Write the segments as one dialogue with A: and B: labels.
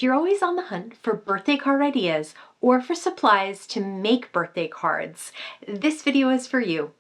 A: If you're always on the hunt for birthday card ideas or for supplies to make birthday cards, this video is for you.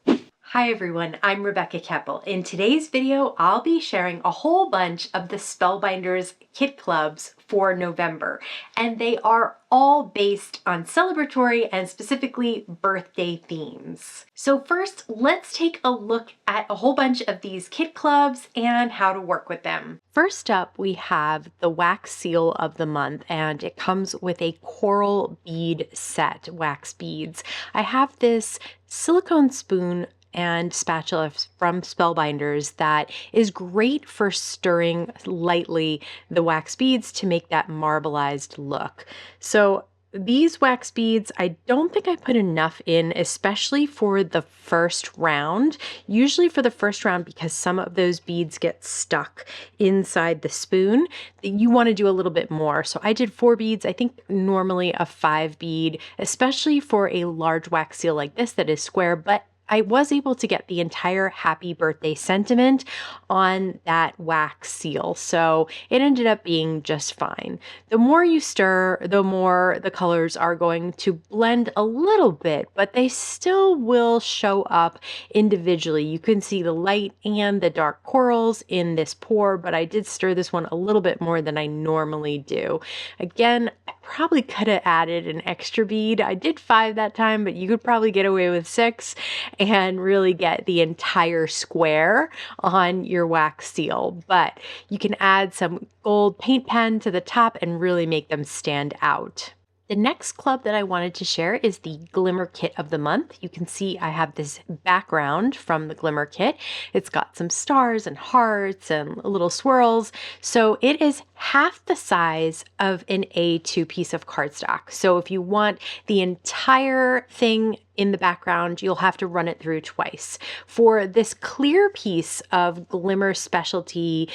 A: Hi everyone, I'm Rebecca Keppel. In today's video, I'll be sharing a whole bunch of the Spellbinders kit clubs for November, and they are all based on celebratory and specifically birthday themes. So first, let's take a look at a whole bunch of these kit clubs and how to work with them. First up, we have the wax seal of the month, and it comes with a coral bead set, wax beads. I have this silicone spoon and spatula from Spellbinders that is great for stirring lightly the wax beads to make that marbleized look. So these wax beads, I don't think I put enough in, especially for the first round. Usually for the first round, because some of those beads get stuck inside the spoon, you want to do a little bit more. So I did 4 beads, I think normally a 5 bead, especially for a large wax seal like this that is square, but I was able to get the entire happy birthday sentiment on that wax seal, so it ended up being just fine. The more you stir, the more the colors are going to blend a little bit, but they still will show up individually. You can see the light and the dark corals in this pour, but I did stir this one a little bit more than I normally do. Again, I probably could have added an extra bead. I did 5 that time, but you could probably get away with 6 and really get the entire square on your wax seal. But you can add some gold paint pen to the top and really make them stand out. The next club that I wanted to share is the Glimmer Kit of the month. You can see I have this background from the Glimmer Kit. It's got some stars and hearts and little swirls. So it is half the size of an A2 piece of cardstock. So if you want the entire thing in the background, you'll have to run it through twice. For this clear piece of Glimmer Specialty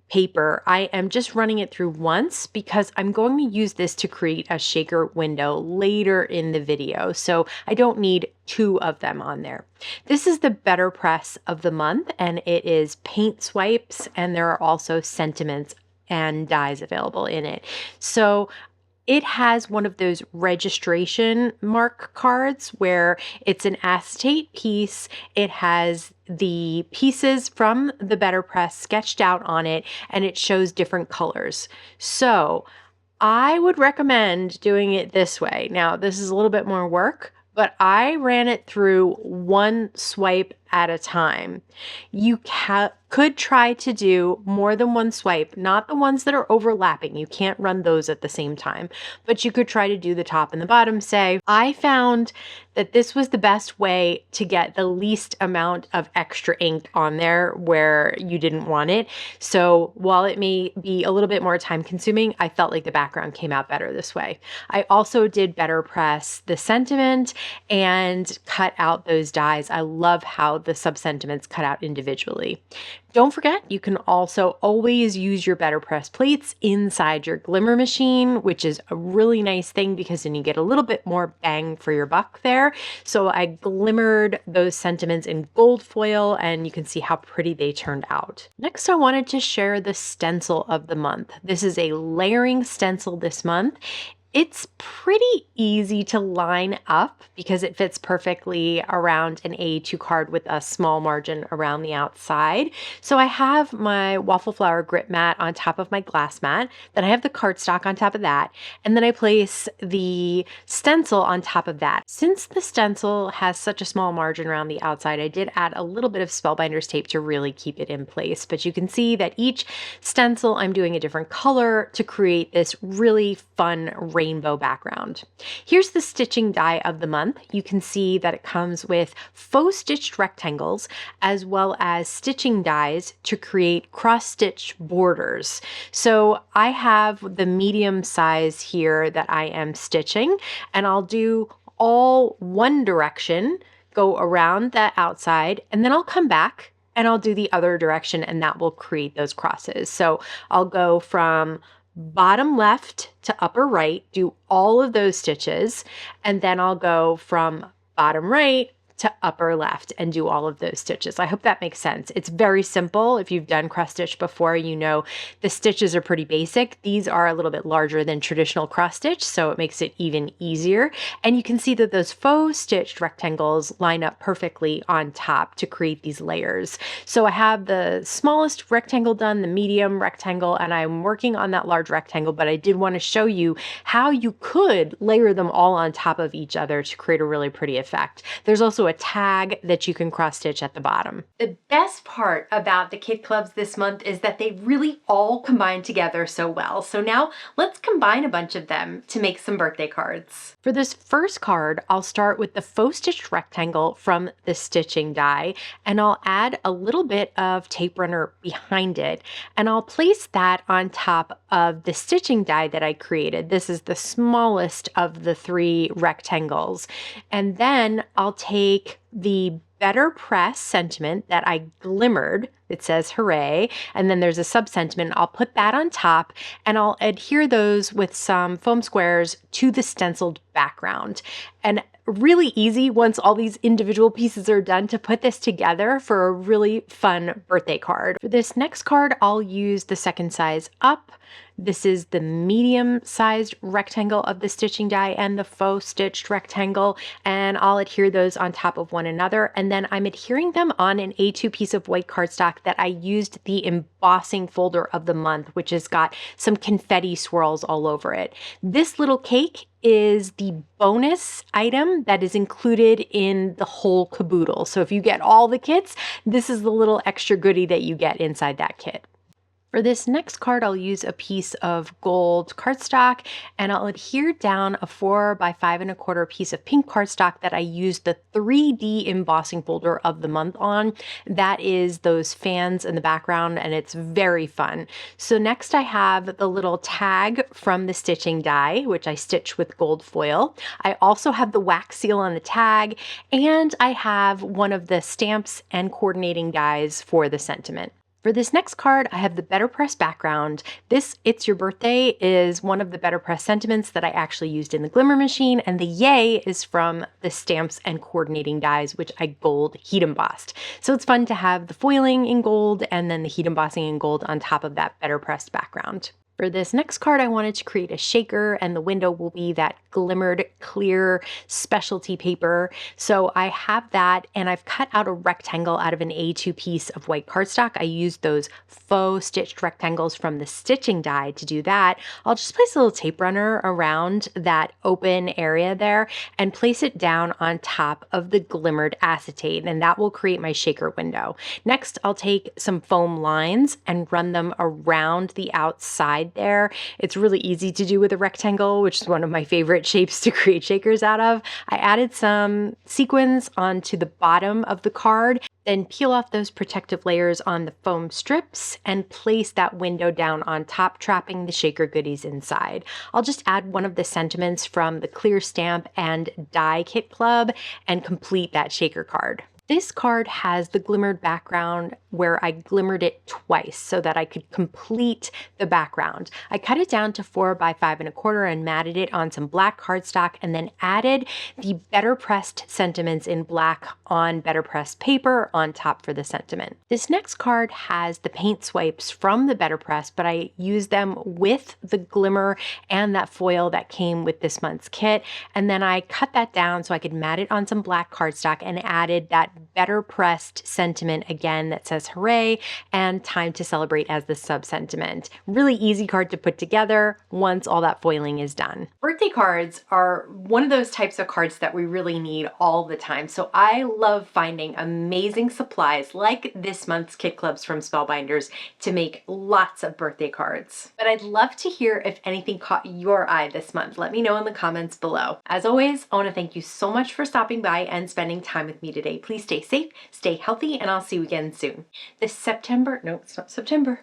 A: paper, I am just running it through once because I'm going to use this to create a shaker window later in the video. So I don't need 2 of them on there. This is the Better Press of the month, and it is paint swipes, and there are also sentiments and dies available in it. So it has one of those registration mark cards where it's an acetate piece. It has the pieces from the Better Press sketched out on it, and it shows different colors. So I would recommend doing it this way. Now, this is a little bit more work, but I ran it through one swipe at a time. You could try to do more than one swipe, not the ones that are overlapping. You can't run those at the same time, but you could try to do the top and the bottom, say. I found that this was the best way to get the least amount of extra ink on there where you didn't want it. So while it may be a little bit more time consuming, I felt like the background came out better this way. I also did Better Press the sentiment and cut out those dies. I love how the sub-sentiments cut out individually. Don't forget, you can also always use your Better Press plates inside your Glimmer machine, which is a really nice thing because then you get a little bit more bang for your buck there. So I glimmered those sentiments in gold foil, and you can see how pretty they turned out. Next, I wanted to share the stencil of the month. This is a layering stencil this month. It's pretty easy to line up because it fits perfectly around an A2 card with a small margin around the outside. So I have my waffle flower grip mat on top of my glass mat, then I have the cardstock on top of that, and then I place the stencil on top of that. Since the stencil has such a small margin around the outside, I did add a little bit of Spellbinders tape to really keep it in place. But you can see that each stencil I'm doing a different color to create this really fun rainbow background. Here's the stitching die of the month. You can see that it comes with faux stitched rectangles as well as stitching dies to create cross-stitch borders. So I have the medium size here that I am stitching, and I'll do all one direction, go around that outside, and then I'll come back and I'll do the other direction, and that will create those crosses. So I'll go from bottom left to upper right, do all of those stitches, and then I'll go from bottom right to upper left and do all of those stitches. I hope that makes sense. It's very simple. If you've done cross stitch before, you know the stitches are pretty basic. These are a little bit larger than traditional cross stitch, so it makes it even easier. And you can see that those faux stitched rectangles line up perfectly on top to create these layers. So I have the smallest rectangle done, the medium rectangle, and I'm working on that large rectangle, but I did want to show you how you could layer them all on top of each other to create a really pretty effect. There's also a tag that you can cross stitch at the bottom. The best part about the kit clubs this month is that they really all combine together so well. So now let's combine a bunch of them to make some birthday cards. For this first card, I'll start with the faux stitched rectangle from the stitching die, and I'll add a little bit of tape runner behind it, and I'll place that on top of the stitching die that I created. This is the smallest of the 3 rectangles. And then I'll take the Better Press sentiment that I glimmered. It says hooray, and then there's a sub sentiment. I'll put that on top, and I'll adhere those with some foam squares to the stenciled background. And really easy once all these individual pieces are done to put this together for a really fun birthday card. For this next card, I'll use the second size up. This is the medium-sized rectangle of the stitching die and the faux stitched rectangle, and I'll adhere those on top of one another. And then I'm adhering them on an A2 piece of white cardstock that I used the embossing folder of the month, which has got some confetti swirls all over it. This little cake is the bonus item that is included in the whole caboodle. So if you get all the kits, this is the little extra goodie that you get inside that kit. For this next card, I'll use a piece of gold cardstock, and I'll adhere down a 4 by 5 1/4 piece of pink cardstock that I used the 3D embossing folder of the month on. That is those fans in the background, and it's very fun. So next I have the little tag from the stitching die, which I stitched with gold foil. I also have the wax seal on the tag, and I have one of the stamps and coordinating dies for the sentiment. For this next card, I have the Better Press background. This It's Your Birthday is one of the Better Press sentiments that I actually used in the Glimmer machine, and the Yay is from the stamps and coordinating dies, which I gold heat embossed. So it's fun to have the foiling in gold and then the heat embossing in gold on top of that Better Pressed background. For this next card, I wanted to create a shaker, and the window will be that glimmered clear specialty paper. So I have that, and I've cut out a rectangle out of an A2 piece of white cardstock. I used those faux stitched rectangles from the stitching die to do that. I'll just place a little tape runner around that open area there and place it down on top of the glimmered acetate, and that will create my shaker window. Next, I'll take some foam lines and run them around the outside there. It's really easy to do with a rectangle, which is one of my favorite shapes to create shakers out of. I added some sequins onto the bottom of the card, then peel off those protective layers on the foam strips and place that window down on top, trapping the shaker goodies inside. I'll just add one of the sentiments from the clear stamp and die kit club and complete that shaker card. This card has the glimmered background where I glimmered it twice so that I could complete the background. I cut it down to 4 by 5 1/4 and matted it on some black cardstock, and then added the Better Pressed sentiments in black on Better Pressed paper on top for the sentiment. This next card has the paint swipes from the Better Press, but I used them with the glimmer and that foil that came with this month's kit, and then I cut that down so I could mat it on some black cardstock and added that Better Pressed sentiment again that says hooray and time to celebrate as the sub sentiment. Really easy card to put together once all that foiling is done. Birthday cards are one of those types of cards that we really need all the time. So I love finding amazing supplies like this month's kit clubs from Spellbinders to make lots of birthday cards. But I'd love to hear if anything caught your eye this month. Let me know in the comments below. As always, I want to thank you so much for stopping by and spending time with me today. Please stay safe, stay healthy, and I'll see you again soon. This September, no, it's not September.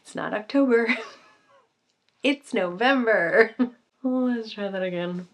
A: It's not October. It's November. Oh, let's try that again.